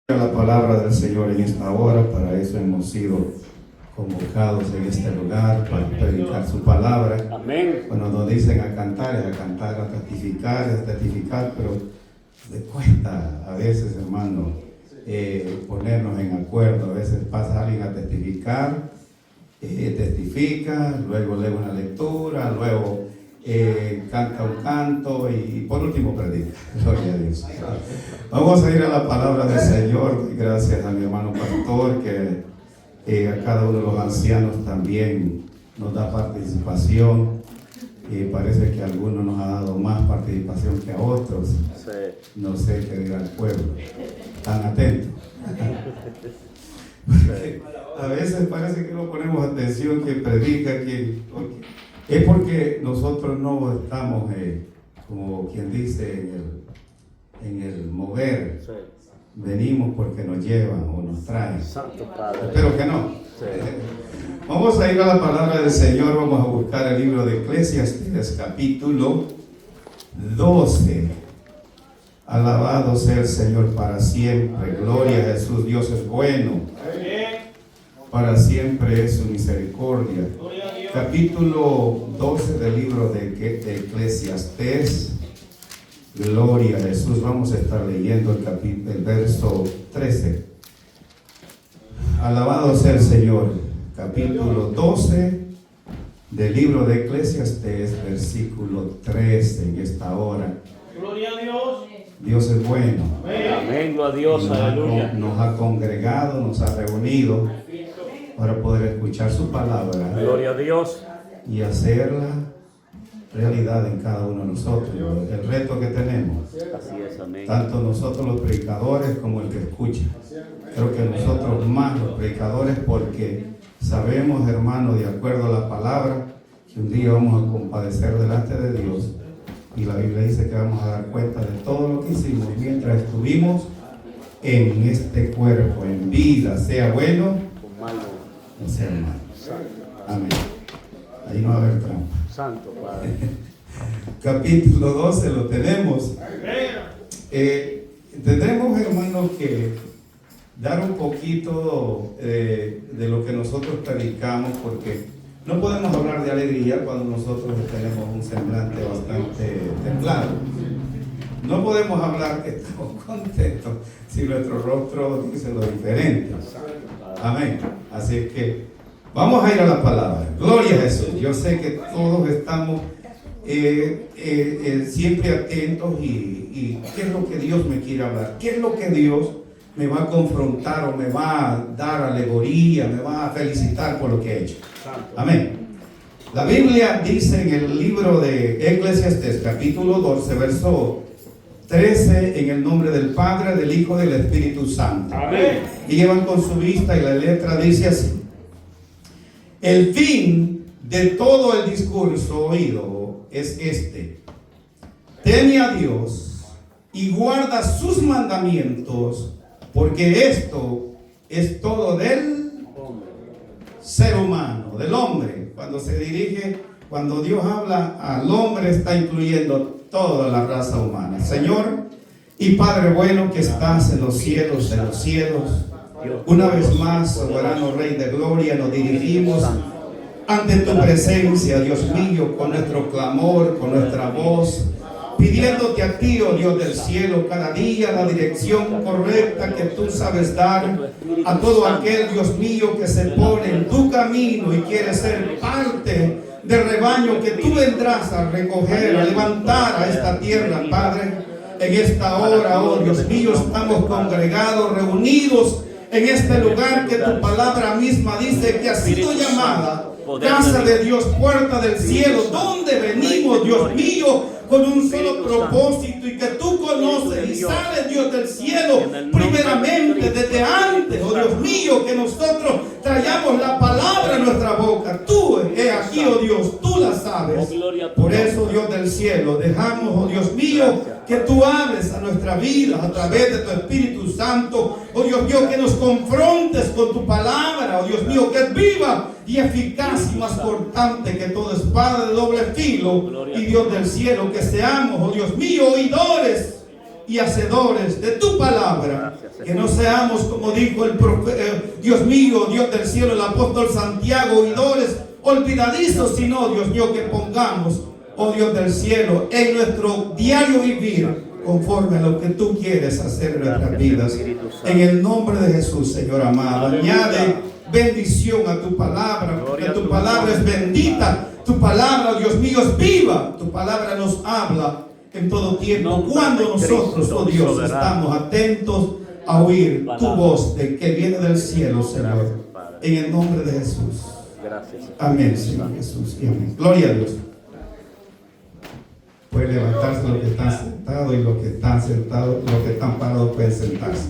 La palabra del Señor en esta hora. Para eso hemos sido convocados en este lugar para predicar su palabra. Amén. Cuando nos dicen a cantar, es a cantar, a testificar, pero le cuesta a veces, hermano, ponernos en acuerdo. A veces pasa alguien a testificar, testifica, luego lee una lectura, luego canta un canto y por último predica. Gloria a Dios. Vamos a ir a la palabra del Señor. Gracias a mi hermano pastor que a cada uno de los ancianos también nos da participación. Y parece que a algunos nos ha dado más participación que a otros. Sí. No sé qué dirá el pueblo. Están atentos. A veces parece que no ponemos atención quién predica, es porque nosotros no estamos, como quien dice, en el mover. Sí. Venimos porque nos llevan o nos traen. Santo Padre. Espero que no. Sí. Vamos a ir a la palabra del Señor. Vamos a buscar el libro de Eclesiastes, capítulo 12. Alabado sea el Señor para siempre. Gloria a Jesús. Dios es bueno. Para siempre es su misericordia. Capítulo 12 del libro de Eclesiastes. Gloria a Jesús. Vamos a estar leyendo el verso 13. Alabado sea el Señor. Capítulo 12 del libro de Eclesiastes, versículo 13 en esta hora. Gloria a Dios. Dios es bueno. Amén, gloria a Dios, aleluya. Nos ha congregado, nos ha reunido para poder escuchar su palabra Gloria a Dios. y hacerla realidad en cada uno de nosotros. El reto que tenemos, Así es, amén. tanto nosotros los predicadores como el que escucha. Creo que nosotros más los predicadores, porque sabemos, hermano, de acuerdo a la palabra, que un día vamos a compadecer delante de Dios. Y la Biblia dice que vamos a dar cuenta de todo lo que hicimos mientras estuvimos en este cuerpo, en vida, sea bueno Con malo. o sea malo. Santo, Amén. Ahí no va a haber trampa. Santo Padre. Capítulo 12 lo tenemos. Tendremos, hermanos, que dar un poquito de lo que nosotros predicamos, porque no podemos hablar de alegría cuando nosotros tenemos un semblante bastante templado. No podemos hablar que estamos contentos si nuestro rostro dice lo diferente. Amén. Así que vamos a ir a la palabra. Gloria a Jesús. Yo sé que todos estamos siempre atentos y qué es lo que Dios me quiere hablar, qué es lo que Dios me va a confrontar o me va a dar alegoría, me va a felicitar por lo que he hecho. Amén. La Biblia dice en el libro de Eclesiastes, capítulo 12, verso 13, en el nombre del Padre, del Hijo y del Espíritu Santo. Amén. Y llevan con su vista y la letra dice así: el fin de todo el discurso oído es este: teme a Dios y guarda sus mandamientos, porque esto es todo del ser humano, del hombre. Cuando Dios habla al hombre, está incluyendo toda la raza humana. Señor y Padre bueno que estás en los cielos, una vez más, soberano Rey de Gloria, nos dirigimos ante tu presencia, Dios mío, con nuestro clamor, con nuestra voz, pidiéndote a ti, oh Dios del cielo, cada día la dirección correcta que tú sabes dar a todo aquel, Dios mío, que se pone en tu camino y quiere ser parte del rebaño que tú vendrás a recoger, a levantar a esta tierra, Padre. En esta hora, oh Dios mío, estamos congregados, reunidos en este lugar que tu palabra misma dice que ha sido llamada casa de Dios, puerta del cielo, donde venimos, Dios mío, con un solo propósito, y que tú conoces y sabes, Dios del cielo, primeramente desde antes, oh Dios mío, que nosotros traigamos la palabra a nuestra boca. Tú, aquí, oh Dios, tú la sabes. Por eso, Dios del cielo, dejamos, oh Dios mío, que tú hables a nuestra vida a través de tu Espíritu Santo. Oh Dios mío, que nos confrontes con tu palabra, oh Dios mío, que es viva y eficaz y más cortante que toda espada de doble filo. Y Dios del cielo, que seamos, oh Dios mío, oidores y hacedores de tu palabra. Gracias, Que no seamos, como dijo el profeta, Dios mío, Dios del cielo, el apóstol Santiago, oidores olvidadizos, sino, Dios mío, que pongamos, oh Dios del cielo, en nuestro diario vivir conforme a lo que tú quieres hacer en nuestras vidas. En el nombre de Jesús, Señor amado, añade bendición a tu palabra, porque tu palabra es bendita. Tu palabra, Dios mío, es viva. Tu palabra nos habla en todo tiempo. Cuando nosotros, oh Dios, estamos atentos a oír tu voz de que viene del cielo, Señor. En el nombre de Jesús. Gracias. Amén, Señor Jesús. Y amén. Gloria a Dios. Pueden levantarse los que están sentados y los que están sentados, los que están parados pueden sentarse.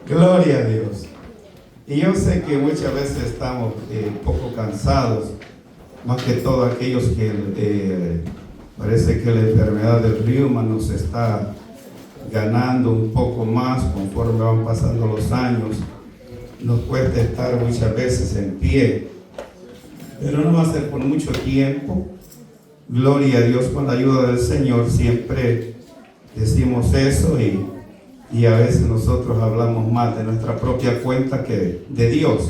Gloria a Dios. Y yo sé que muchas veces estamos un poco cansados, más que todo aquellos que parece que la enfermedad del reuma nos está ganando un poco más conforme van pasando los años. Nos cuesta estar muchas veces en pie, pero no va a ser por mucho tiempo. Gloria a Dios, con la ayuda del Señor siempre decimos eso y a veces nosotros hablamos más de nuestra propia cuenta que de Dios.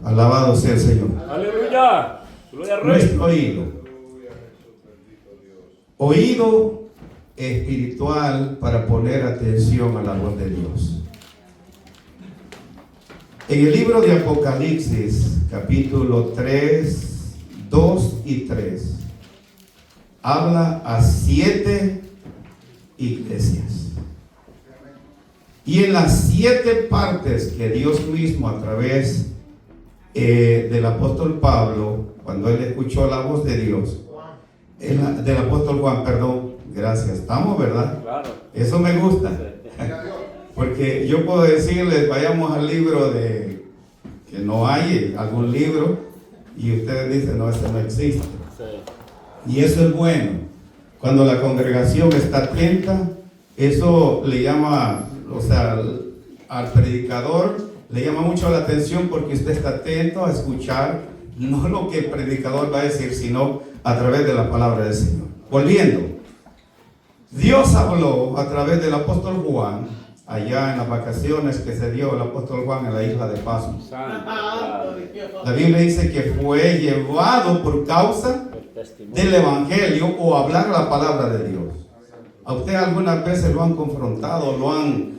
Alabado sea el Señor. Aleluya. Gloria al Rey. Nuestro oído espiritual para poner atención a la voz de Dios. En el libro de Apocalipsis, capítulo 3, 2 y 3, habla a 7 iglesias. Y en las 7 partes que Dios mismo a través del apóstol Pablo, cuando él escuchó la voz de Dios, del apóstol Juan, perdón, gracias, estamos, ¿verdad? Claro. Eso me gusta. Porque yo puedo decirles, vayamos al libro de, que no hay algún libro, y ustedes dicen, no, ese no existe. Sí. Y eso es bueno. Cuando la congregación está atenta, eso le llama, o sea, al predicador le llama mucho la atención porque usted está atento a escuchar no lo que el predicador va a decir, sino a través de la palabra del Señor. Volviendo, Dios habló a través del apóstol Juan, allá en las vacaciones que se dio el apóstol Juan en la isla de Pasmos. La Biblia dice que fue llevado por causa del evangelio o hablar la palabra de Dios. ¿A usted algunas veces lo han confrontado, lo han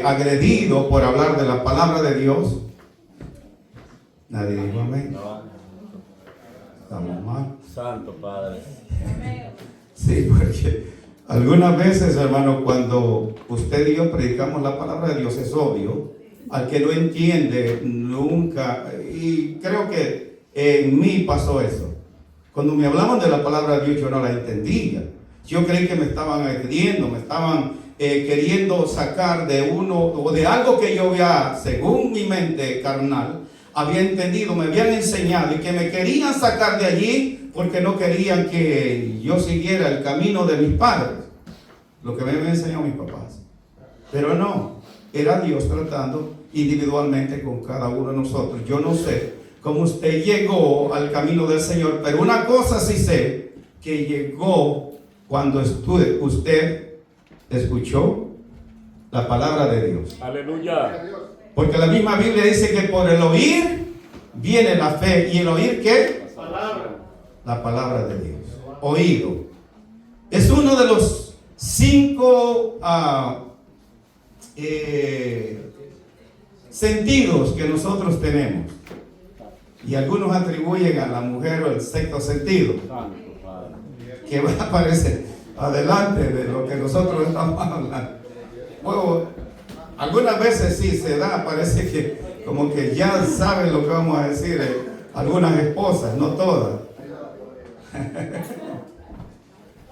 agredido por hablar de la palabra de Dios? Nadie dijo amén. Estamos mal. Santo Padre. Sí, porque algunas veces, hermano, cuando usted y yo predicamos la palabra de Dios, es obvio, al que no entiende nunca, y creo que en mí pasó eso. Cuando me hablaban de la palabra de Dios, yo no la entendía. Yo creí que me estaban agrediendo, me estaban queriendo sacar de uno o de algo que yo había, según mi mente carnal, había entendido, me habían enseñado y que me querían sacar de allí porque no querían que yo siguiera el camino de mis padres, lo que me habían enseñado mis papás. Pero no, era Dios tratando individualmente con cada uno de nosotros. Yo no sé cómo usted llegó al camino del Señor, pero una cosa sí sé, que llegó cuando usted escuchó la palabra de Dios. Aleluya. Porque la misma Biblia dice que por el oír viene la fe. ¿Y el oír qué? La palabra de Dios. Oído. Es uno de los 5 sentidos que nosotros tenemos. Y algunos atribuyen a la mujer el sexto sentido, que va a aparecer adelante de lo que nosotros estamos hablando. Bueno, algunas veces sí se da, parece que como que ya saben lo que vamos a decir algunas esposas, no todas.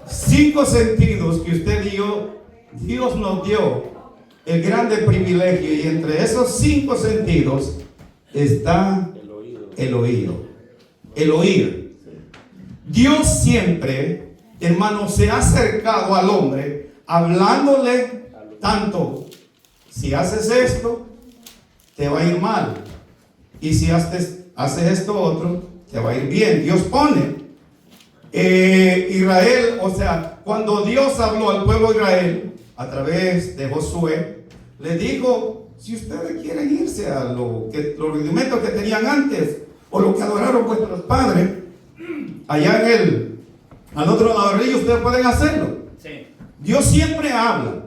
5 sentidos que usted y yo, Dios nos dio el grande privilegio, y entre esos 5 sentidos está el oído. El oír. Dios siempre, hermano, se ha acercado al hombre hablándole tanto: si haces esto, te va a ir mal, y si haces esto otro, te va a ir bien. Dios pone Israel, o sea, cuando Dios habló al pueblo de Israel a través de Josué, le dijo, si ustedes quieren irse a los rudimentos que tenían antes, o lo que adoraron vuestros padres, allá al otro lado del río, ustedes pueden hacerlo. Sí. Dios siempre habla,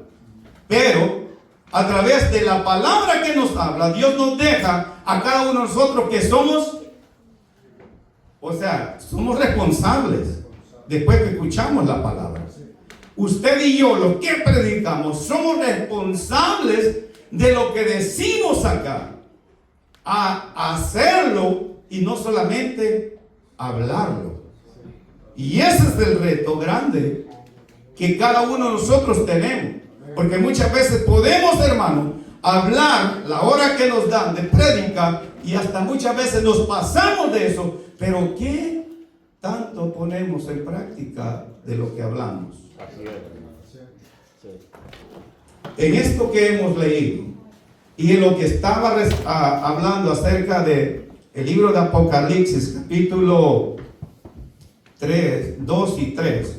pero a través de la palabra que nos habla, Dios nos deja a cada uno de nosotros que somos responsables después que escuchamos la palabra. Usted y yo, los que predicamos, somos responsables de lo que decimos acá, a hacerlo y no solamente hablarlo. Y ese es el reto grande que cada uno de nosotros tenemos, porque muchas veces podemos, hermano, hablar la hora que nos dan de prédica y hasta muchas veces nos pasamos de eso, pero ¿qué tanto ponemos en práctica de lo que hablamos? Así es. Sí. En esto que hemos leído y en lo que estaba hablando acerca de el libro de Apocalipsis, capítulo 3, 2 y 3,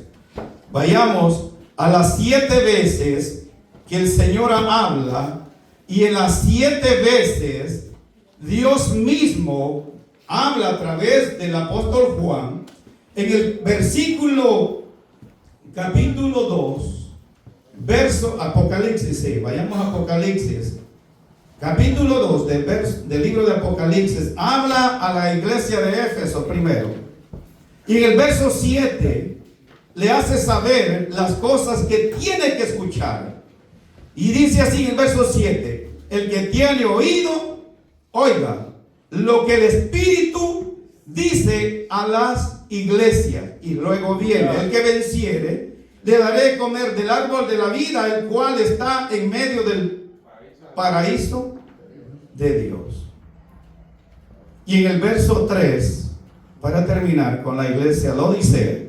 vayamos a las 7 veces que el Señor habla, y en las 7 veces Dios mismo habla a través del apóstol Juan. En el versículo capítulo 2, verso Apocalipsis, sí, vayamos a Apocalipsis, capítulo 2 del libro de Apocalipsis, habla a la iglesia de Éfeso primero, y en el verso 7 le hace saber las cosas que tiene que escuchar, y dice así en el verso 7, el que tiene oído, oiga lo que el Espíritu dice a las iglesias. Y luego viene, el que venciere, le daré de comer del árbol de la vida, el cual está en medio del paraíso de Dios. Y en el verso 3, para terminar con la iglesia Laodicea,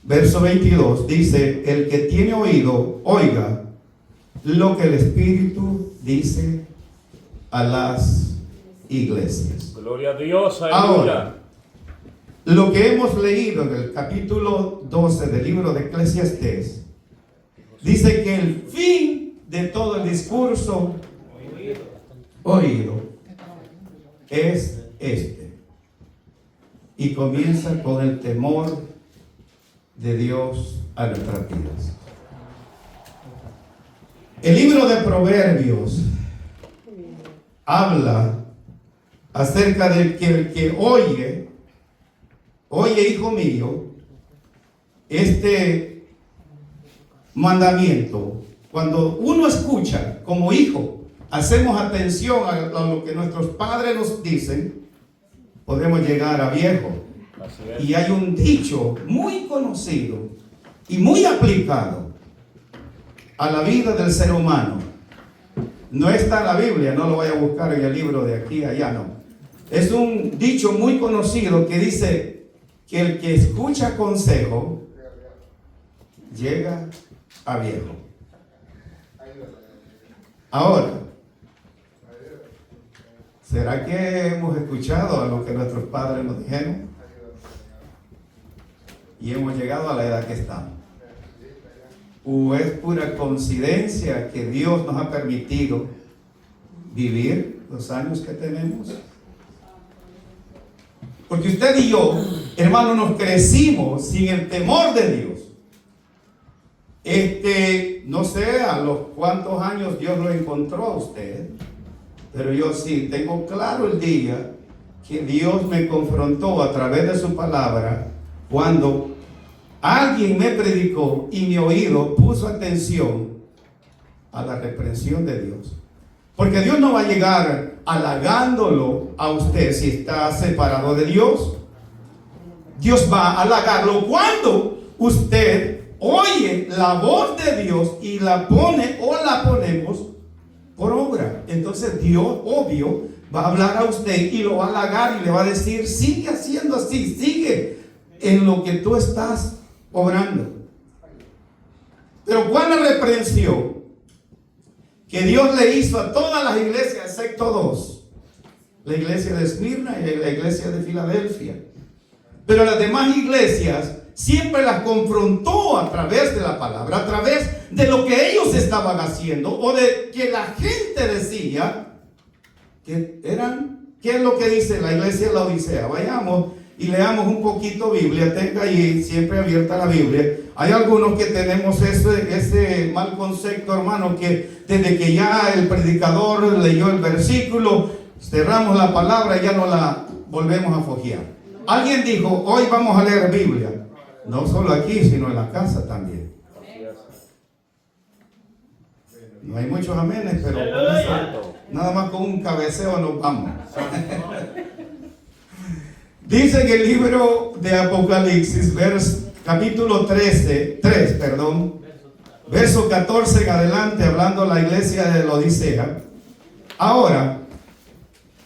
verso 22, dice, el que tiene oído, oiga lo que el Espíritu dice a las iglesias. Gloria a Dios, Ahora, aleluya. lo que hemos leído en el capítulo 12 del libro de Eclesiastés, dice que el fin de todo el discurso oído es este. Y comienza con el temor de Dios a nuestras vidas. El libro de Proverbios habla acerca del que el que oye, hijo mío, este mandamiento. Cuando uno escucha como hijo, hacemos atención a lo que nuestros padres nos dicen, podemos llegar a viejo. Así es. Y hay un dicho muy conocido y muy aplicado a la vida del ser humano. No está en la Biblia, no lo voy a buscar en el libro de aquí allá, no. Es un dicho muy conocido que dice que el que escucha consejo llega a viejo. Ahora, ¿será que hemos escuchado a lo que nuestros padres nos dijeron? Y hemos llegado a la edad que estamos. ¿O es pura coincidencia que Dios nos ha permitido vivir los años que tenemos? Porque usted y yo, hermano, nos crecimos sin el temor de Dios. No sé a los cuántos años Dios lo encontró a usted, pero yo sí tengo claro el día que Dios me confrontó a través de su palabra, cuando alguien me predicó y mi oído puso atención a la reprensión de Dios. Porque Dios no va a llegar halagándolo a usted si está separado de Dios. Dios va a halagarlo cuando usted oye la voz de Dios y la pone o la ponemos por obra. Entonces Dios, obvio, va a hablar a usted y lo va a halagar y le va a decir, sigue haciendo así, sigue en lo que tú estás obrando. Pero ¿cuál es la reprensión que Dios le hizo a todas las iglesias excepto dos? La iglesia de Esmirna y la iglesia de Filadelfia. Pero las demás iglesias siempre las confrontó a través de la palabra, a través de lo que ellos estaban haciendo o de que la gente decía que eran. ¿Qué es lo que dice la iglesia de la Odisea? Vayamos y leamos un poquito Biblia. Tenga ahí siempre abierta la Biblia. Hay algunos que tenemos ese mal concepto, hermano, que desde que ya el predicador leyó el versículo, cerramos la palabra y ya no la volvemos a foguear. Alguien dijo, hoy vamos a leer Biblia. No solo aquí, sino en la casa también. No hay muchos amenes, pero con eso, nada más con un cabeceo nos vamos. Dice en el libro de Apocalipsis, capítulo 3, verso 14 en adelante, hablando la iglesia de la Odisea. Ahora,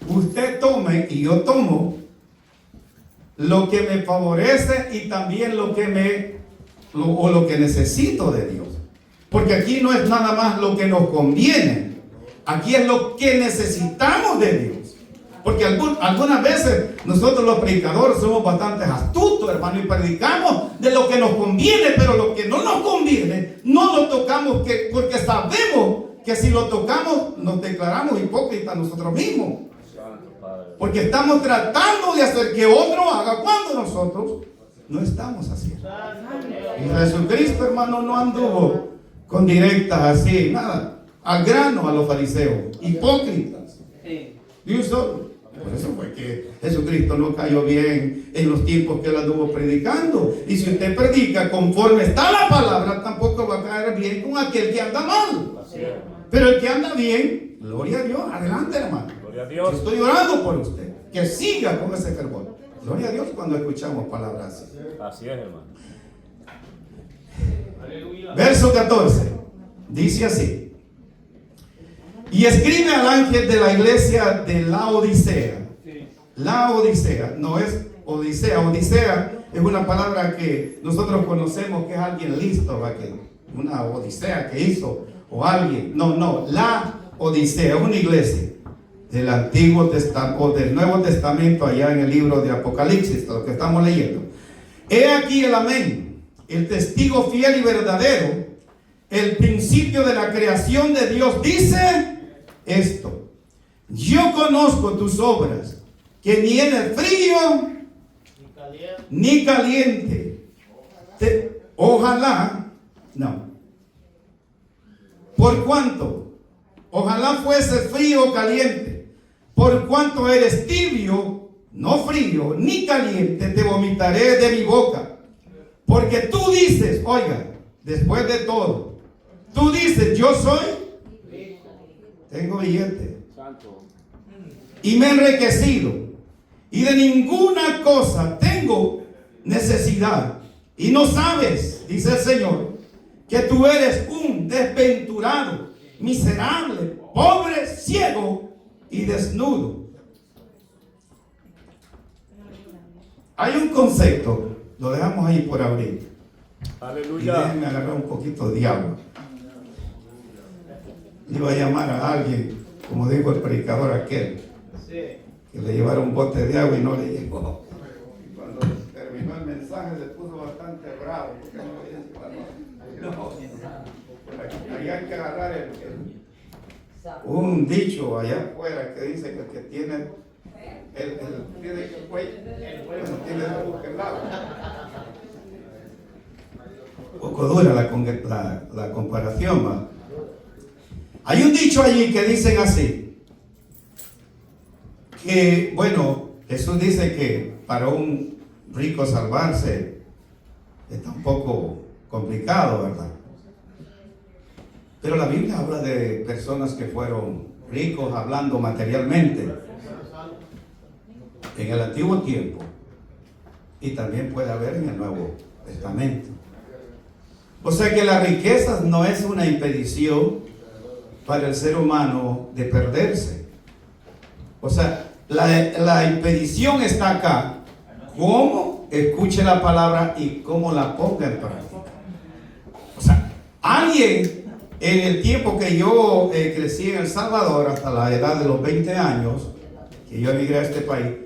usted tome y yo tomo lo que me favorece y también lo que necesito de Dios. Porque aquí no es nada más lo que nos conviene, aquí es lo que necesitamos de Dios. Porque algunas veces nosotros los predicadores somos bastante astutos, hermano, y predicamos de lo que nos conviene, pero lo que no nos conviene no lo tocamos, porque sabemos que si lo tocamos nos declaramos hipócritas nosotros mismos. Porque estamos tratando de hacer que otro haga cuando nosotros no estamos haciendo. Y Jesucristo, hermano, no anduvo con directas así, nada, al grano a los fariseos, hipócritas. Y un solo. Por eso fue que Jesucristo no cayó bien en los tiempos que él anduvo predicando. Y si usted predica conforme está la palabra, tampoco va a caer bien con aquel que anda mal. Pero el que anda bien, gloria a Dios, adelante, hermano. Gloria a Dios. Estoy orando por usted, que siga con ese fervor. Gloria a Dios cuando escuchamos palabras así. Así es, hermano. Verso 14, dice así. Y escribe al ángel de la iglesia de la Odisea. La Odisea, no es Odisea. Odisea es una palabra que nosotros conocemos que es alguien listo, ¿va? Que una odisea que hizo, o alguien. No, la Odisea, una iglesia del Antiguo Testamento o del Nuevo Testamento, allá en el libro de Apocalipsis, lo que estamos leyendo. He aquí el amén, el testigo fiel y verdadero, el principio de la creación de Dios, dice esto: yo conozco tus obras, que ni eres frío ni caliente. Ojalá, no. Por cuanto, ojalá fuese frío o caliente. Por cuanto eres tibio, no frío ni caliente, te vomitaré de mi boca. Porque tú dices, oiga, después de todo, tú dices, yo soy, tengo billete y me he enriquecido, y de ninguna cosa tengo necesidad, y no sabes, dice el Señor, que tú eres un desventurado, miserable, pobre, ciego y desnudo. Hay un concepto, lo dejamos ahí por abrir. Aleluya. Y déjenme agarrar un poquito de agua. Iba a llamar a alguien, como dijo el predicador aquel, que le llevara un bote de agua y no le llegó. Y cuando terminó el mensaje se puso bastante bravo, porque no, ahí hay que agarrar un dicho allá afuera que dice que el que tiene tiene el cuello, tiene la boca en lado. Un poco dura la comparación, ¿va? Hay un dicho allí que dicen así, que bueno, Jesús dice que para un rico salvarse está un poco complicado, ¿verdad? Pero la Biblia habla de personas que fueron ricos hablando materialmente en el antiguo tiempo, y también puede haber en el Nuevo Testamento. O sea que la riqueza no es una impedición para el ser humano de perderse. O sea, la impedición está acá. Cómo escuche la palabra y cómo la ponga en práctica. O sea, alguien en el tiempo que yo crecí en El Salvador, hasta la edad de los 20 años, que yo emigré a este país,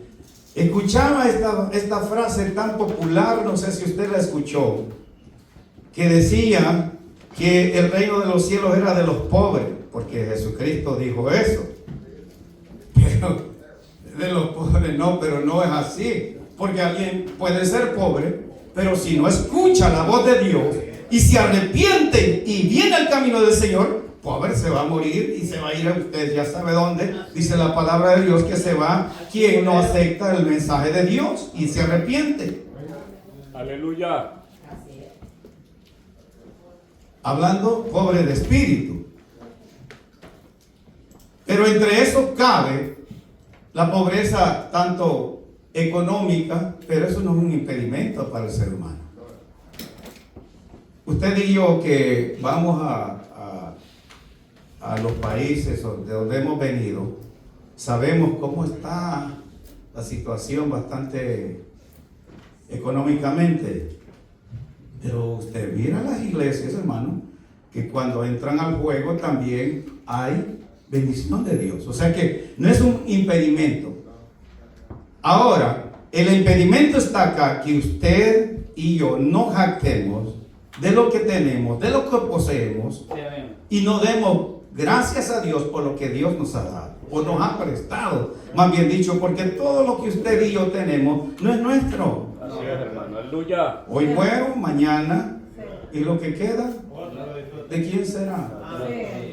Escuchaba esta frase tan popular, no sé si usted la escuchó, que decía que el reino de los cielos era de los pobres, porque Jesucristo dijo eso. Pero de los pobres no, pero no es así, porque alguien puede ser pobre, pero si no escucha la voz de Dios y se arrepiente y viene al camino del Señor, pobre se va a morir y se va a ir a usted ya sabe dónde. Dice la palabra de Dios que se va quien no acepta el mensaje de Dios y se arrepiente. Aleluya. Hablando pobre de espíritu. Pero entre eso cabe la pobreza tanto económica, pero eso no es un impedimento para el ser humano. Usted y yo que vamos a los países de donde hemos venido, sabemos cómo está la situación bastante económicamente. Pero usted mira las iglesias, hermano, que cuando entran al juego también hay bendición de Dios. O sea que no es un impedimento. Ahora, el impedimento está acá, que usted y yo no jactemos de lo que tenemos, de lo que poseemos, y no demos gracias a Dios por lo que Dios nos ha dado, o nos ha prestado, más bien dicho, porque todo lo que usted y yo tenemos no es nuestro. Así es, hermano. Aleluya. Hoy muero, mañana, y lo que queda, ¿de quién será?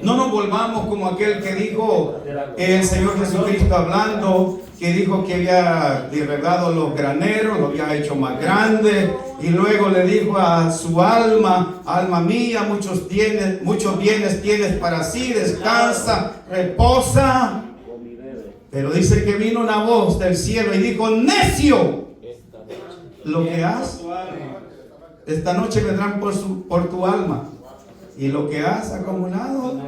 No nos volvamos como aquel que dijo el Señor Jesucristo hablando, que dijo que había derribado los graneros, lo había hecho más grande, y luego le dijo a su alma: alma mía, muchos bienes tienes para sí, descansa, reposa. Pero dice que vino una voz del cielo y dijo: necio, lo que has, esta noche vendrán por tu alma, y lo que has acumulado,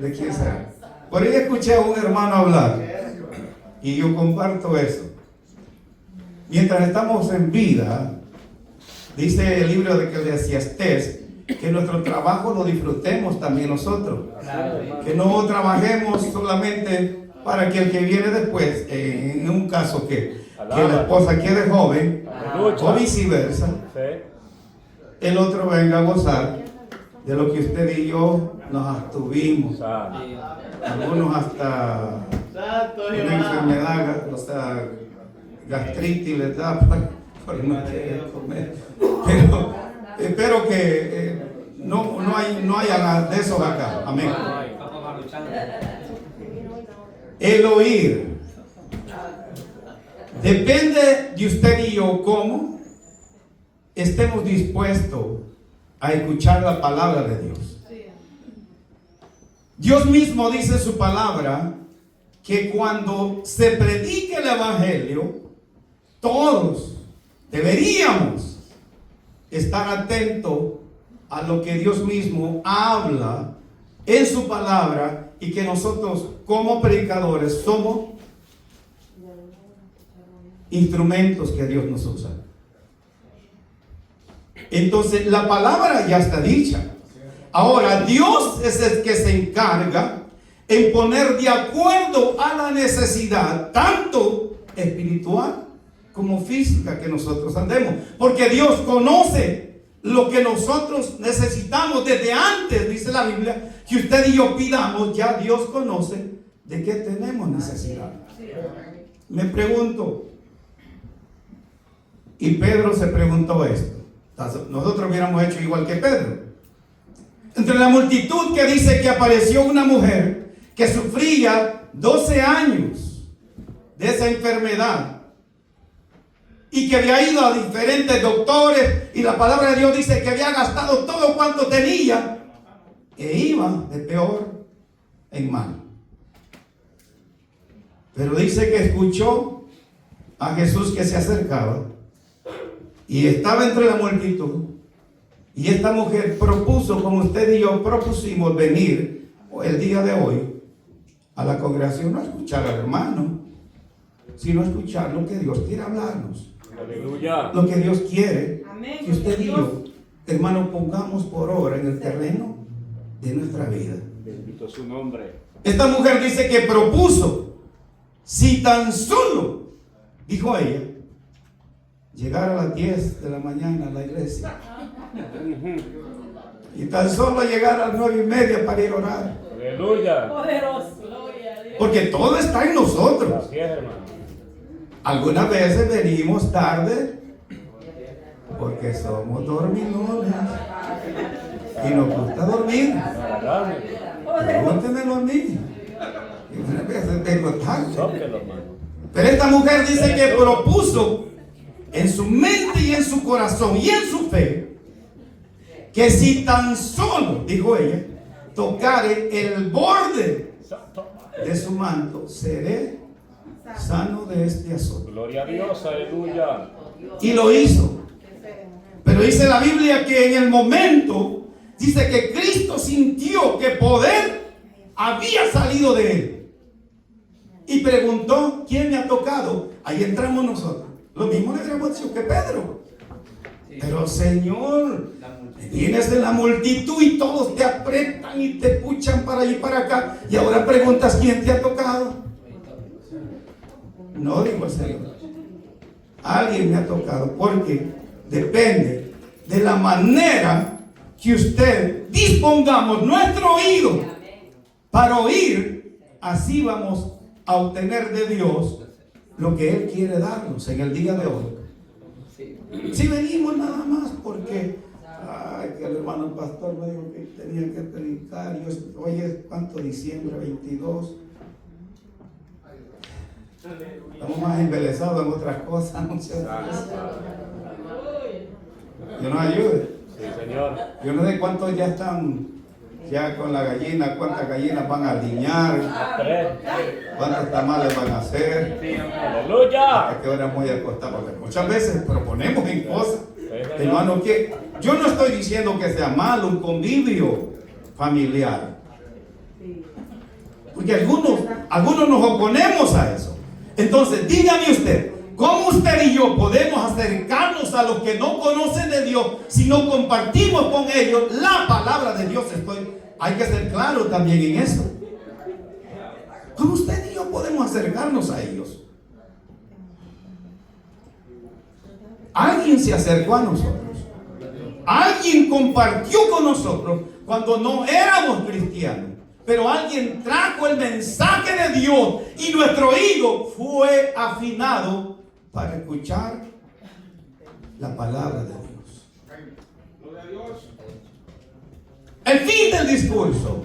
¿de quién será? Por ahí escuché a un hermano hablar, y yo comparto eso. Mientras estamos en vida, dice el libro de Eclesiastés, que nuestro trabajo lo disfrutemos también nosotros, que no trabajemos solamente para que el que viene después, en un caso que la esposa quede joven, o viceversa, el otro venga a gozar de lo que usted y yo nos abstuvimos. Algunos hasta una enfermedad, o sea, gastritis les da por no querer comer. Pero espero que no haya de esos acá. Amén. El oír depende de usted y yo cómo estemos dispuestos a escuchar la palabra de Dios. Dios mismo dice en su palabra que cuando se predique el evangelio, todos deberíamos estar atentos a lo que Dios mismo habla en su palabra, y que nosotros como predicadores somos instrumentos que Dios nos usa. Entonces la palabra ya está dicha. Ahora Dios es el que se encarga en poner de acuerdo a la necesidad, tanto espiritual como física, que nosotros andemos. Porque Dios conoce lo que nosotros necesitamos desde antes, dice la Biblia, que usted y yo pidamos, ya Dios conoce de qué tenemos necesidad. Me pregunto, y Pedro se preguntó esto. Nosotros hubiéramos hecho igual que Pedro. Entre la multitud que dice que apareció una mujer que sufría 12 años de esa enfermedad y que había ido a diferentes doctores, y la palabra de Dios dice que había gastado todo cuanto tenía e iba de peor en mal. Pero dice que escuchó a Jesús que se acercaba y estaba entre la multitud, y esta mujer propuso, como usted y yo propusimos, venir el día de hoy a la congregación, no a escuchar al hermano, sino a escuchar lo que Dios quiere hablarnos. Aleluya. Lo que Dios quiere. Amén. Que usted y yo, hermano, pongamos por obra en el terreno de nuestra vida. Bendito su nombre. Esta mujer dice que propuso: si tan solo dijo ella, llegar a las 10 de la mañana a la iglesia. Y tan solo llegar a las 9:30 para ir a orar. Aleluya. Poderoso. Porque todo está en nosotros. Así es, hermano. Algunas veces venimos tarde porque somos dormilones y nos gusta dormir. Pregúntemelo a mí. Y unas veces vengo tarde. Sóquelo, hermano. Pero esta mujer dice que propuso en su mente y en su corazón y en su fe que si tan solo, dijo ella, tocare el borde de su manto, seré sano de este azote. Gloria a Dios, aleluya. Y lo hizo. Pero dice la Biblia que en el momento, dice que Cristo sintió que poder había salido de él. Y preguntó, ¿quién me ha tocado? Ahí entramos nosotros. Lo mismo le hubiéramos dicho que Pedro. Pero Señor, vienes de la multitud y todos te apretan y te puchan para allí y para acá. Y ahora preguntas, ¿quién te ha tocado? No, dijo el Señor. Alguien me ha tocado, porque depende de la manera que usted dispongamos nuestro oído para oír. Así vamos a obtener de Dios lo que Él quiere darnos en el día de hoy. Si venimos nada más porque que el hermano pastor me dijo que tenía que predicar, hoy es ¿cuánto? Diciembre 22. Estamos más embelesados en otras cosas, no sé. Dios nos ayude. Sí, Señor. Yo no sé cuántos ya están ya con la gallina, cuántas gallinas van a aliñar, 3. cuántos tamales van a hacer, Aleluya. a qué hora voy a acostar, porque muchas veces proponemos en cosas, hermano, que yo no estoy diciendo que sea malo un convivio familiar, porque algunos nos oponemos a eso. Entonces, dígame usted, ¿cómo usted y yo podemos acercarnos a los que no conocen de Dios si no compartimos con ellos la palabra de Dios? Hay que ser claro también en eso. ¿Cómo usted y yo podemos acercarnos a ellos? Alguien se acercó a nosotros. Alguien compartió con nosotros cuando no éramos cristianos. Pero alguien trajo el mensaje de Dios y nuestro oído fue afinado para escuchar la palabra de Dios. El fin del discurso,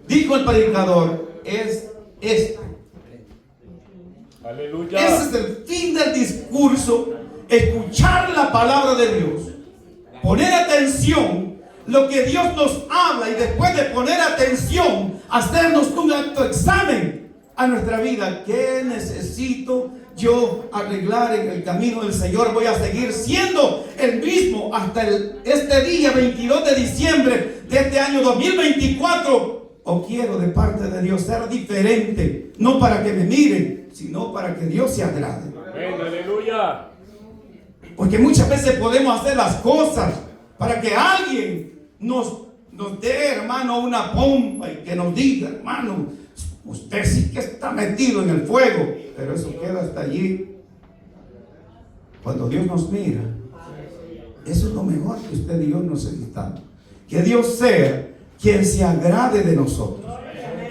dijo el predicador, es este. Aleluya. Ese es el fin del discurso: escuchar la palabra de Dios, poner atención lo que Dios nos habla, y después de poner atención, hacernos un autoexamen a nuestra vida. ¿Qué necesito yo arreglar en el camino del Señor? ¿Voy a seguir siendo el mismo hasta este día 22 de diciembre de este año 2024? ¿O quiero de parte de Dios ser diferente? No para que me miren, sino para que Dios se agrade. Amén, aleluya. Porque muchas veces podemos hacer las cosas para que alguien nos dé, hermano, una pompa y que nos diga, hermano, usted sí que está metido en el fuego. Pero eso queda hasta allí. Cuando Dios nos mira, eso es lo mejor que usted y yo necesitamos. Que Dios sea quien se agrade de nosotros.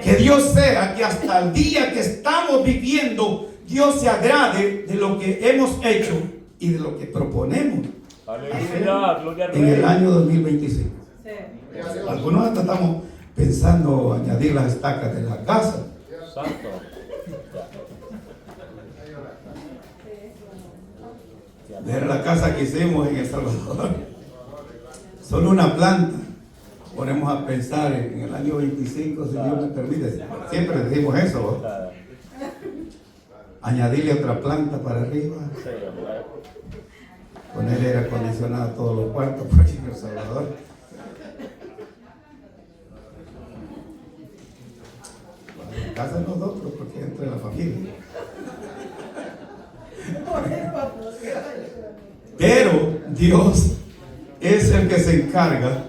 Que Dios sea que hasta el día que estamos viviendo, Dios se agrade de lo que hemos hecho y de lo que proponemos Aleluya. Gloria al en el Rey. año 2025. Sí. Algunos hasta estamos pensando añadir las estacas de la casa. Santo. Ver la casa que hicimos en El Salvador. Solo una planta. Ponemos a pensar en el año 25, si Dios me permite. Siempre decimos eso, ¿no? Añadirle otra planta para arriba. Sí, hombre. Poner aire acondicionado a todos los cuartos por aquí en El Salvador. En casa de nosotros, porque entre la familia. Pero Dios es el que se encarga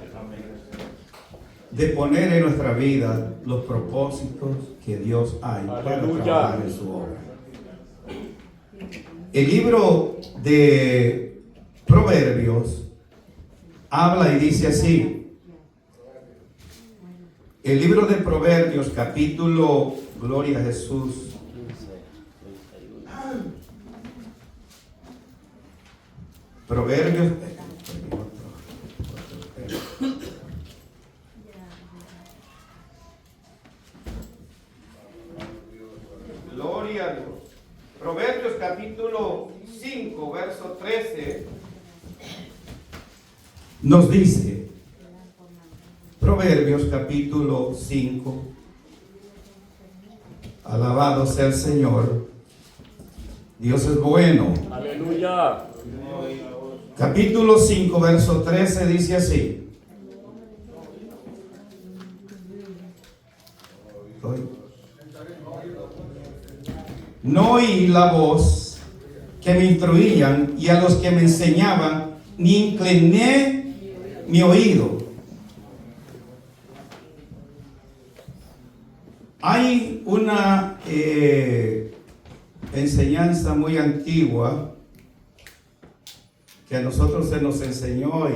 de poner en nuestra vida los propósitos que Dios hay para Aleluya. trabajar en su obra. El libro de Proverbios habla y dice así. El libro de Proverbios, capítulo, gloria a Jesús. Proverbios. Gloria a Dios. Proverbios capítulo 5, verso 13, nos dice, Proverbios capítulo 5, alabado sea el Señor, Dios es bueno. Aleluya. Capítulo 5, verso 13 dice así. No oí la voz que me instruían y a los que me enseñaban, ni incliné mi oído. Hay una enseñanza muy antigua que a nosotros se nos enseñó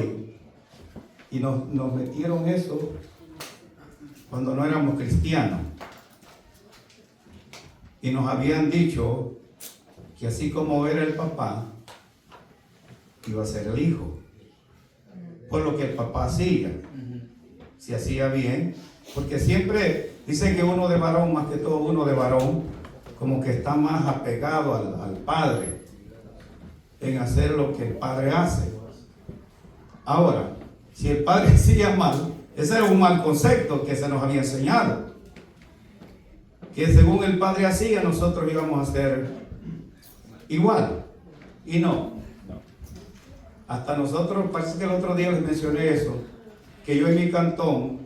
y nos metieron eso cuando no éramos cristianos. Y nos habían dicho que así como era el papá, iba a ser el hijo. Por lo que el papá hacía. Si hacía bien. Porque siempre dicen que uno de varón, más que todo uno de varón, como que está más apegado al padre en hacer lo que el padre hace. Ahora, si el padre hacía mal, ese era un mal concepto que se nos había enseñado. Que según el padre hacía, nosotros íbamos a hacer igual. Y no. Hasta nosotros, parece que el otro día les mencioné eso, que yo en mi cantón,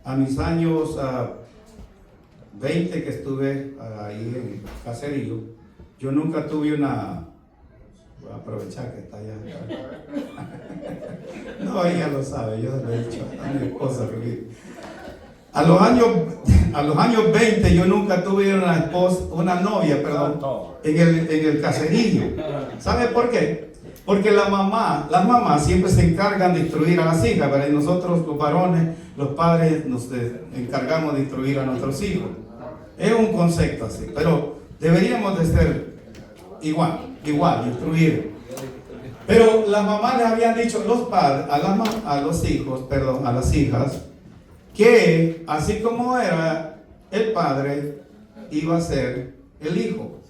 a mis años 20 que estuve ahí en el caserío, yo nunca tuve una... Voy a aprovechar que está allá. No, ella lo sabe, yo le he dicho a mi esposa. A los años 20 yo nunca tuve una novia, en el caserío. ¿Sabe por qué? Porque las mamás siempre se encargan de instruir a las hijas, ¿verdad? Y nosotros los varones, los padres, nos encargamos de instruir a nuestros hijos. Es un concepto así, pero deberíamos de ser igual, instruir. Pero las mamás les habían dicho los padres, a las hijas, que así como era el padre, iba a ser el hijo.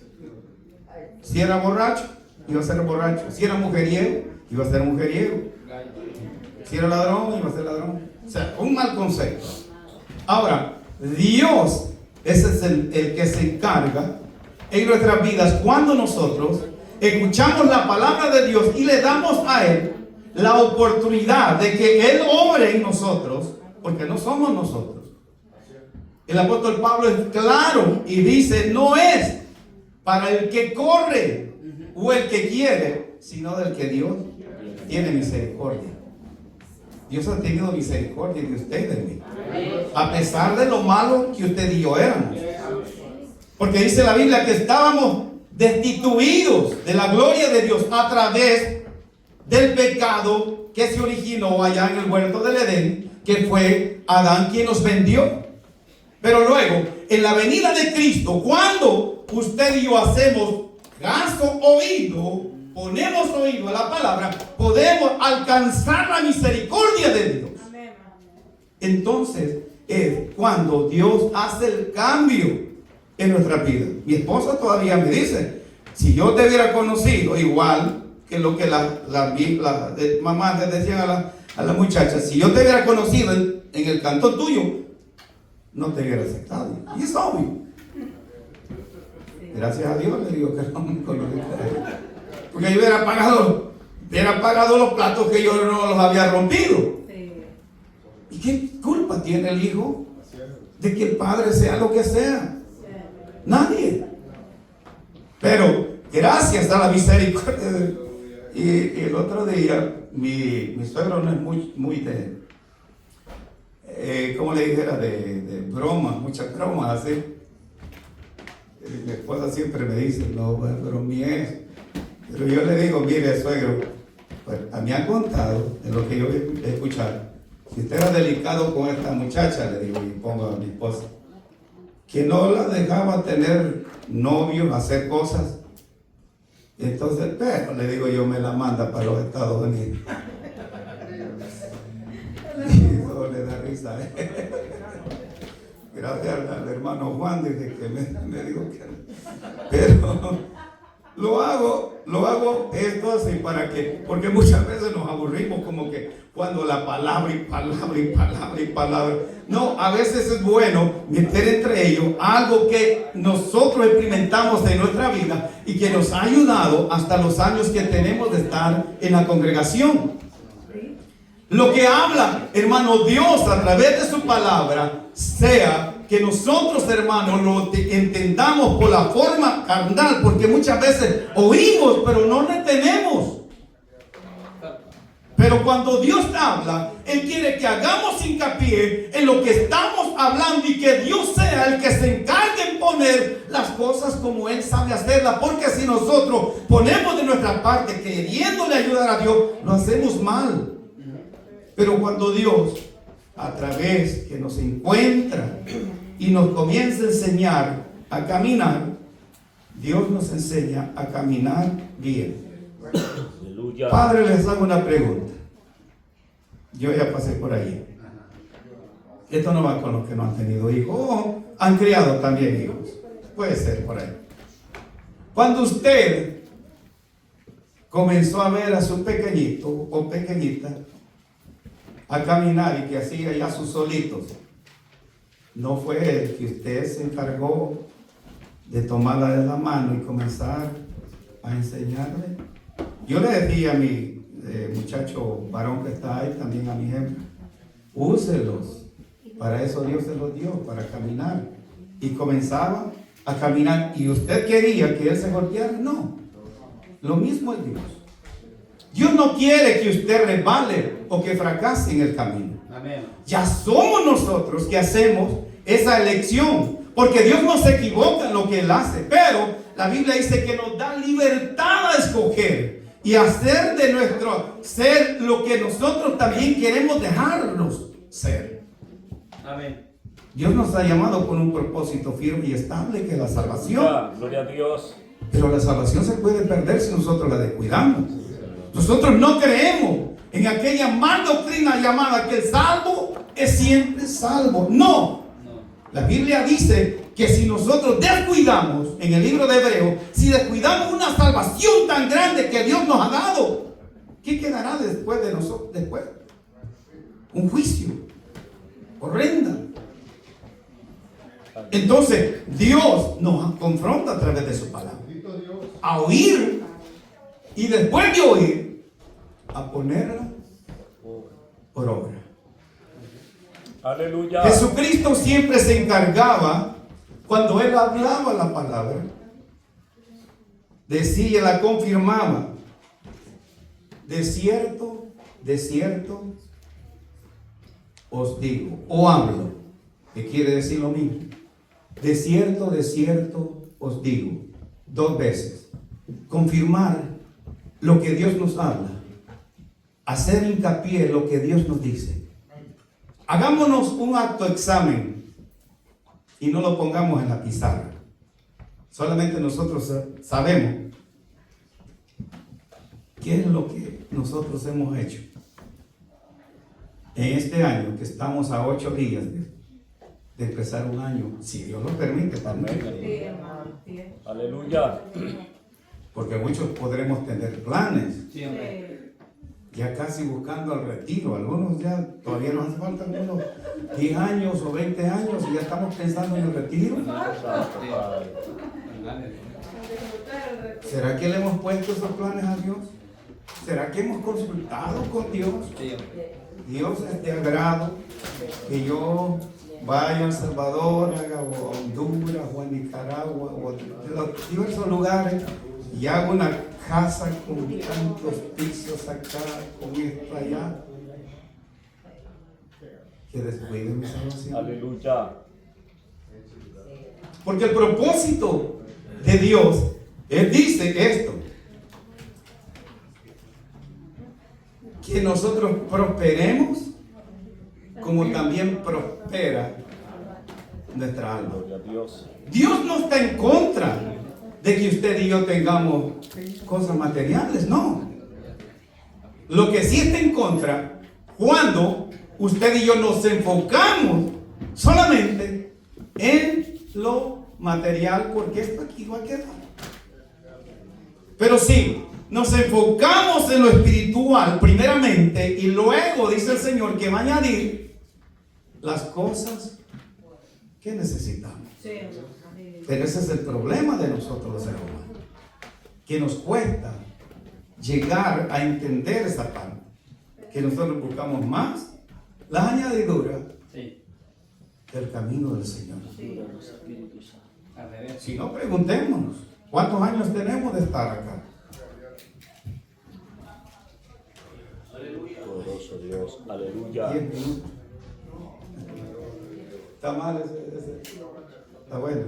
Si era borracho, iba a ser borracho. Si era mujeriego, iba a ser mujeriego. Si era ladrón, iba a ser ladrón. O sea, un mal concepto. Ahora, Dios, ese es el que se encarga en nuestras vidas cuando nosotros escuchamos la palabra de Dios y le damos a Él la oportunidad de que Él obre en nosotros, porque no somos nosotros. El apóstol Pablo es claro y dice, no es para el que corre o el que quiere, sino del que Dios tiene misericordia. Dios ha tenido misericordia de usted y de mí, a pesar de lo malo que usted y yo éramos. Porque dice la Biblia que estábamos destituidos de la gloria de Dios a través del pecado que se originó allá en el huerto del Edén, que fue Adán quien nos vendió. Pero luego, en la venida de Cristo, cuando usted y yo hacemos caso oído, ponemos oído a la palabra, podemos alcanzar la misericordia de Dios. Entonces es cuando Dios hace el cambio en nuestra vida. Mi esposa todavía me dice, si yo te hubiera conocido igual que lo que las mamás le decían a la muchacha, si yo te hubiera conocido en el cantón tuyo, no te hubiera aceptado. Y es obvio. Gracias a Dios le digo que no me conocía. Porque yo hubiera pagado los platos que yo no los había rompido. ¿Y qué culpa tiene el hijo de que el padre sea lo que sea? Nadie. Pero gracias a la misericordia. Y el otro día, mi suegro no es muy de, como le dijera, de bromas, muchas bromas así. Mi esposa siempre me dice, no, pero mi ex Pero yo le digo, mire, suegro, pues a mí han contado, de lo que yo he escuchado, si usted era delicado con esta muchacha, le digo, y pongo a mi esposa, que no la dejaba tener novio, hacer cosas. Entonces, pero le digo yo, me la manda para los Estados Unidos. Y eso le da risa. Gracias al hermano Juan, desde que me dijo que... Pero lo hago esto así para que, porque muchas veces nos aburrimos como que cuando la palabra y palabra y palabra y palabra. No, a veces es bueno meter entre ellos algo que nosotros experimentamos en nuestra vida y que nos ha ayudado hasta los años que tenemos de estar en la congregación. Lo que habla, hermano, Dios a través de su palabra, sea que nosotros, hermanos, lo entendamos por la forma carnal, porque muchas veces oímos, pero no retenemos. Pero cuando Dios habla, Él quiere que hagamos hincapié en lo que estamos hablando y que Dios sea el que se encargue en poner las cosas como Él sabe hacerlas. Porque si nosotros ponemos de nuestra parte queriéndole ayudar a Dios, lo hacemos mal. Pero cuando Dios, a través que nos encuentra y nos comienza a enseñar a caminar, Dios nos enseña a caminar bien. Aleluya. Padre, les hago una pregunta. Yo ya pasé por ahí. Esto no va con los que no han tenido hijos o han criado también hijos. Puede ser por ahí. Cuando usted comenzó a ver a su pequeñito o pequeñita a caminar y que hacía ya sus solitos, ¿no fue él que usted se encargó de tomarla de la mano y comenzar a enseñarle? Yo le decía a mi muchacho varón que está ahí, también a mi ejemplo, úselos. Para eso Dios se los dio, para caminar. Y comenzaba a caminar. ¿Y usted quería que él se golpeara? No. Lo mismo es Dios. Dios no quiere que usted resbale o que fracase en el camino. Amén. Ya somos nosotros que hacemos esa elección. Porque Dios no se equivoca en lo que Él hace. Pero la Biblia dice que nos da libertad a escoger y hacer de nuestro ser lo que nosotros también queremos dejarnos ser. Amén. Dios nos ha llamado con un propósito firme y estable, que es la salvación. Gloria a Dios. Pero la salvación se puede perder si nosotros la descuidamos. Nosotros no creemos en aquella mal doctrina llamada que el salvo es siempre salvo. No. La Biblia dice que si nosotros descuidamos, en el libro de Hebreos, si descuidamos una salvación tan grande que Dios nos ha dado, ¿qué quedará después de nosotros? Después, un juicio horrenda. Entonces, Dios nos confronta a través de su palabra a oír, y después de oír, a ponerla por obra. Aleluya. Jesucristo siempre se encargaba, cuando Él hablaba la palabra, decía, la confirmaba. De cierto os digo, o hablo, que quiere decir lo mismo. De cierto os digo, 2 veces. Confirmar lo que Dios nos habla, hacer hincapié en lo que Dios nos dice. Hagámonos un autoexamen y no lo pongamos en la pizarra. Solamente nosotros sabemos qué es lo que nosotros hemos hecho en este año, que estamos a 8 días de empezar un año, si Dios lo permite también. Aleluya. Porque muchos podremos tener planes, Siempre. ya casi buscando el retiro. Algunos ya todavía nos hace falta unos 10 años o 20 años y ya estamos pensando en el retiro. ¿Será que le hemos puesto esos planes a Dios? ¿Será que hemos consultado con Dios? Dios es de agrado que yo vaya a El Salvador, o a Honduras, o a Nicaragua, o a los diversos lugares, y hago una casa con tantos pisos acá, con esto allá, que descuide mi salvación. Aleluya. Porque el propósito de Dios, Él dice esto: que nosotros prosperemos como también prospera nuestra alma. Gloria a Dios. Dios no está en contra de que usted y yo tengamos cosas materiales, no. Lo que sí está en contra, cuando usted y yo nos enfocamos solamente en lo material, porque esto aquí va a quedar. Pero sí, nos enfocamos en lo espiritual primeramente y luego dice el Señor que va a añadir las cosas que necesitamos. Pero ese es el problema de nosotros los seres humanos, que nos cuesta llegar a entender esa parte, que nosotros buscamos más las añadiduras del camino del Señor. Si no, preguntémonos, ¿cuántos años tenemos de estar acá? Poderoso Dios. Aleluya. 10 minutos. ¿Está mal ese? Está bueno.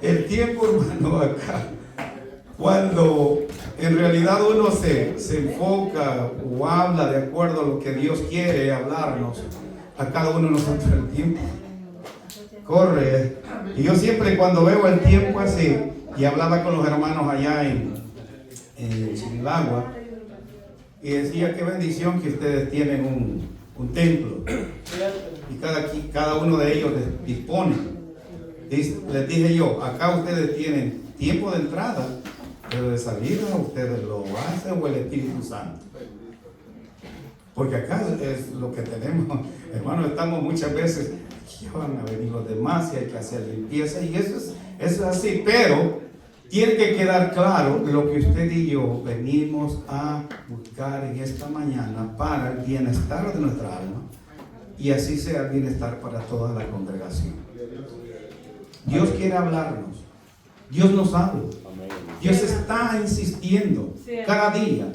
El tiempo, hermano, acá, cuando en realidad uno se enfoca o habla de acuerdo a lo que Dios quiere hablarnos, a cada uno de nosotros el tiempo corre. Y yo siempre cuando veo el tiempo así, y hablaba con los hermanos allá en Chilagua, y decía qué bendición que ustedes tienen un templo, y cada uno de ellos dispone. Les dije yo, acá ustedes tienen tiempo de entrada, pero de salida ustedes lo hacen o el Espíritu Santo. Porque acá es lo que tenemos, hermanos, estamos muchas veces, aquí van a venir los demás y hay que hacer limpieza, y eso es así, pero tiene que quedar claro lo que usted y yo venimos a buscar en esta mañana para el bienestar de nuestra alma, y así sea el bienestar para toda la congregación. Dios quiere hablarnos, Dios nos habla, Dios está insistiendo cada día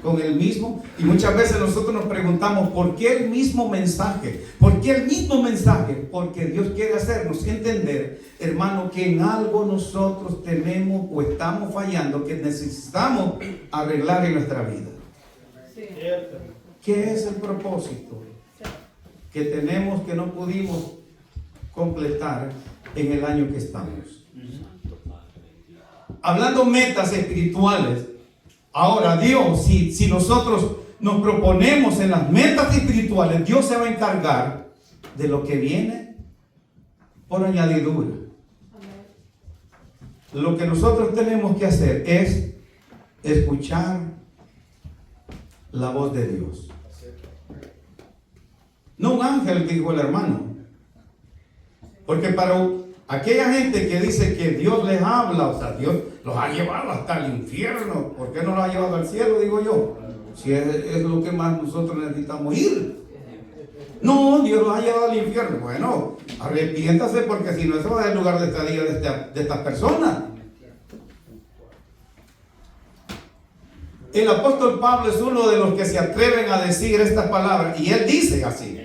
con el mismo, y muchas veces nosotros nos preguntamos ¿por qué el mismo mensaje? ¿Por qué el mismo mensaje? Porque Dios quiere hacernos entender, hermano, que en algo nosotros tenemos o estamos fallando, que necesitamos arreglar en nuestra vida. ¿Qué es el propósito que tenemos, que no pudimos completar en el año que estamos? Hablando metas espirituales, ahora Dios, si nosotros nos proponemos en las metas espirituales, Dios se va a encargar de lo que viene por añadidura. Lo que nosotros tenemos que hacer es escuchar la voz de Dios. No un ángel, dijo el hermano. Porque para aquella gente que dice que Dios les habla, o sea, Dios los ha llevado hasta el infierno, ¿por qué no los ha llevado al cielo? Digo yo, si es lo que más nosotros necesitamos ir. No, Dios los ha llevado al infierno. Bueno, arrepiéntase, porque si no, eso va a ser el lugar de estadía de estas personas. El apóstol Pablo es uno de los que se atreven a decir estas palabras, y él dice así: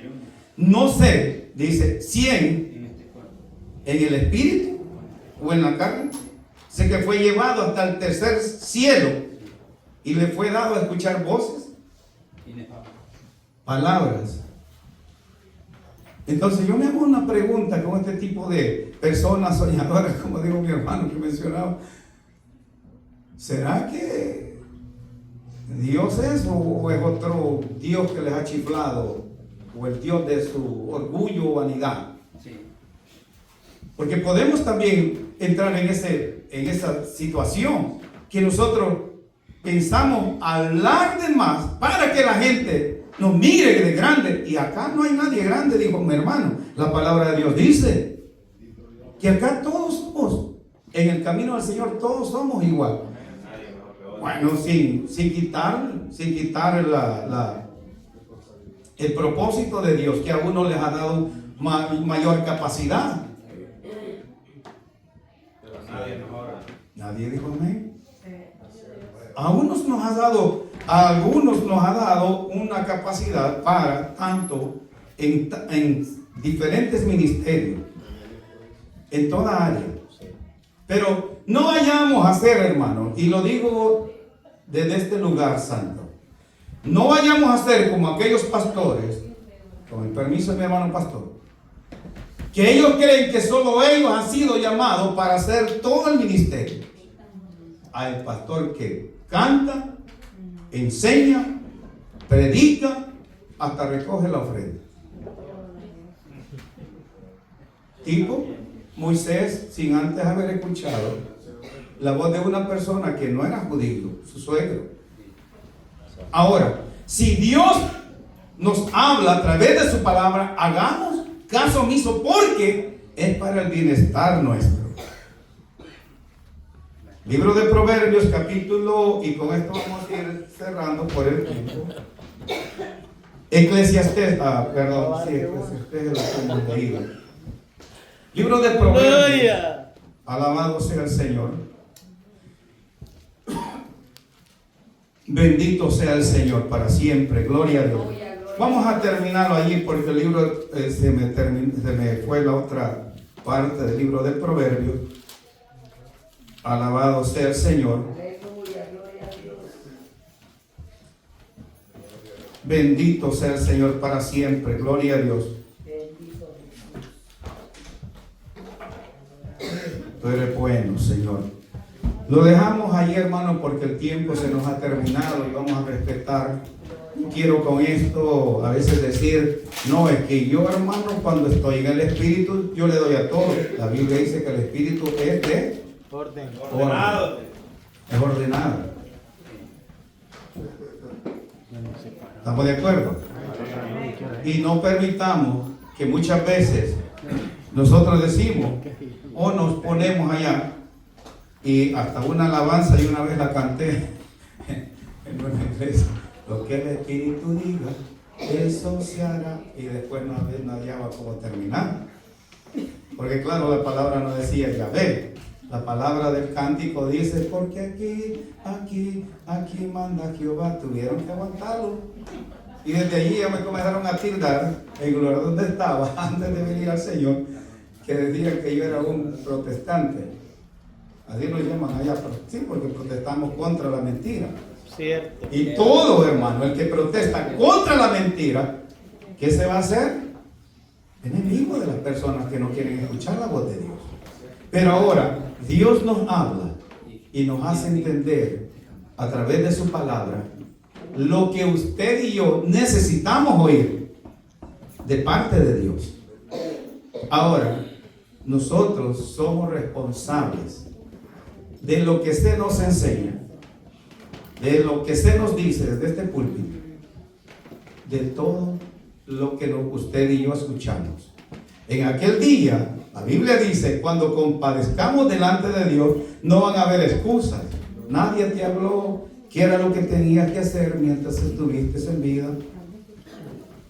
no sé, dice, 100 en el espíritu o en la carne. Sé que fue llevado hasta el tercer cielo y le fue dado a escuchar voces, palabras. Entonces yo me hago una pregunta con este tipo de personas soñadoras, como dijo mi hermano que mencionaba. ¿Será que Dios es o es otro Dios que les ha chiflado, o el Dios de su orgullo o vanidad? Porque podemos también entrar en esa situación que nosotros pensamos hablar de más para que la gente nos mire de grande, y acá no hay nadie grande, dijo mi hermano. La palabra de Dios dice que acá todos somos, en el camino del Señor todos somos igual. Bueno, sin quitar el propósito de Dios, que a uno les ha dado mayor capacidad. Nadie dijo amén. A algunos nos ha dado una capacidad para tanto en diferentes ministerios, en toda área. Pero no vayamos a hacer, hermano, y lo digo desde este lugar santo. No vayamos a ser como aquellos pastores, con el permiso de mi hermano pastor, que ellos creen que solo ellos han sido llamados para hacer todo el ministerio. Hay pastor que canta, enseña, predica, hasta recoge la ofrenda. Tipo Moisés, sin antes haber escuchado la voz de una persona que no era judío, su suegro. Ahora, si Dios nos habla a través de su palabra, hagamos caso omiso, porque es para el bienestar nuestro. Libro de Proverbios, capítulo, y con esto vamos a ir cerrando por el tiempo. Eclesiastés, Eclesiastés es lo que hemos leído. Libro de Proverbios, alabado sea el Señor. Bendito sea el Señor para siempre, gloria a Dios. Vamos a terminarlo allí porque el libro se me fue la otra parte del libro de Proverbios. Alabado sea el Señor. Bendito sea el Señor para siempre, gloria a Dios. Tú eres bueno, Señor. Lo dejamos ahí, hermano, porque el tiempo se nos ha terminado y vamos a respetar. Quiero con esto a veces decir, no, es que yo, hermano, cuando estoy en el Espíritu, yo le doy a todo. La Biblia dice que el Espíritu es de orden. Es ordenado. ¿Estamos de acuerdo? Y no permitamos que muchas veces nosotros decimos o nos ponemos allá, y hasta una alabanza, y una vez la canté en una iglesia, lo que el Espíritu diga, eso se hará, y después no hallaba cómo terminar, porque claro, la palabra no decía Yahvé, la palabra del cántico dice, porque aquí manda Jehová. Tuvieron que aguantarlo, y desde allí ya me comenzaron a tildar en el lugar donde estaba antes de venir al Señor, que decían que yo era un protestante. Así lo llaman allá, sí, porque protestamos contra la mentira. Cierto. Y todo, hermano, el que protesta contra la mentira, ¿qué se va a hacer? Enemigo de las personas que no quieren escuchar la voz de Dios. Pero ahora, Dios nos habla y nos hace entender a través de su palabra lo que usted y yo necesitamos oír de parte de Dios. Ahora, nosotros somos responsables de lo que se nos enseña, de lo que se nos dice desde este púlpito, de todo lo que usted y yo escuchamos. En aquel día, la Biblia dice, cuando compadezcamos delante de Dios, no van a haber excusas. Nadie te habló qué era lo que tenías que hacer mientras estuviste en vida.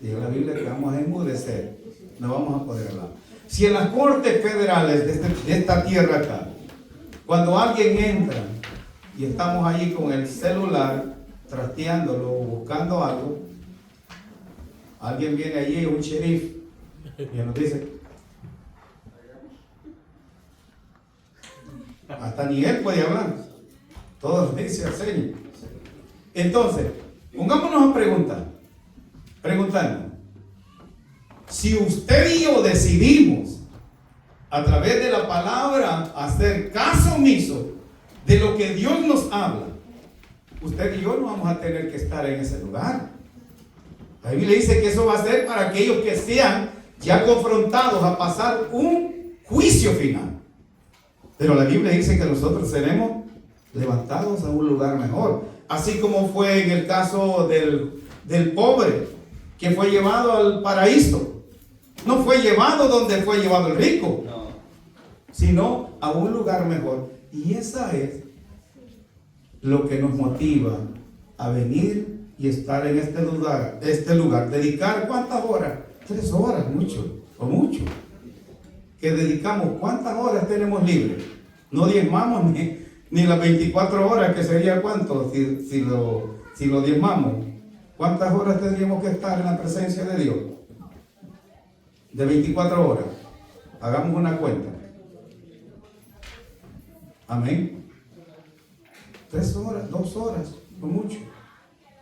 Dice la Biblia que vamos a enmudecer, no vamos a poder hablar. Si en las cortes federales de esta tierra acá, cuando alguien entra y estamos allí con el celular, trasteándolo, buscando algo, alguien viene allí, un sheriff, y nos dice, hasta ni él puede hablar, todo dice al Señor. Entonces, pongámonos a preguntarnos, si usted y yo decidimos a través de la palabra hacer caso omiso de lo que Dios nos habla, usted y yo no vamos a tener que estar en ese lugar. La Biblia dice que eso va a ser para aquellos que sean ya confrontados a pasar un juicio final. Pero la Biblia dice que nosotros seremos levantados a un lugar mejor. Así como fue en el caso del pobre, que fue llevado al paraíso. No fue llevado donde fue llevado el rico, sino a un lugar mejor. Y esa es lo que nos motiva a venir y estar en este lugar. Dedicar ¿cuántas horas? 3 horas, mucho. Que dedicamos, ¿cuántas horas tenemos libres? No diezmamos ni las 24 horas, que sería ¿cuánto? Si lo diezmamos, ¿cuántas horas tendríamos que estar en la presencia de Dios? De 24 horas. Hagamos una cuenta. Amén. 3 horas, 2 horas. no mucho,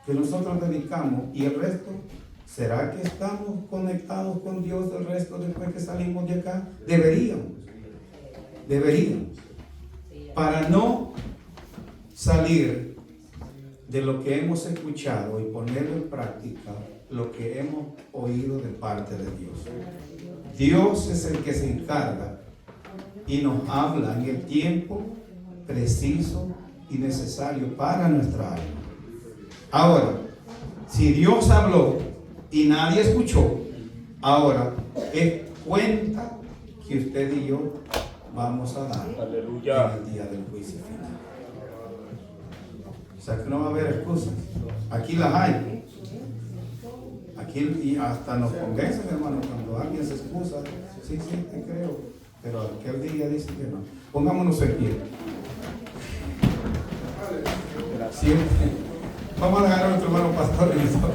que nosotros dedicamos. Y el resto, ¿será que estamos conectados con Dios el resto después que salimos de acá? Deberíamos. Para no salir de lo que hemos escuchado y ponerlo en práctica lo que hemos oído de parte de Dios. Dios es el que se encarga y nos habla en el tiempo preciso y necesario para nuestra alma. Ahora, si Dios habló y nadie escuchó, ahora es cuenta que usted y yo vamos a dar Aleluya. en el día del juicio final. O sea que no va a haber excusas. Aquí las hay. Aquí y hasta nos convencen, hermano, cuando alguien se excusa. Sí, te creo. Pero aquel día dice que no. Pongámonos en pie. Gracias. Vamos a dejar a nuestro hermano pastor en esto.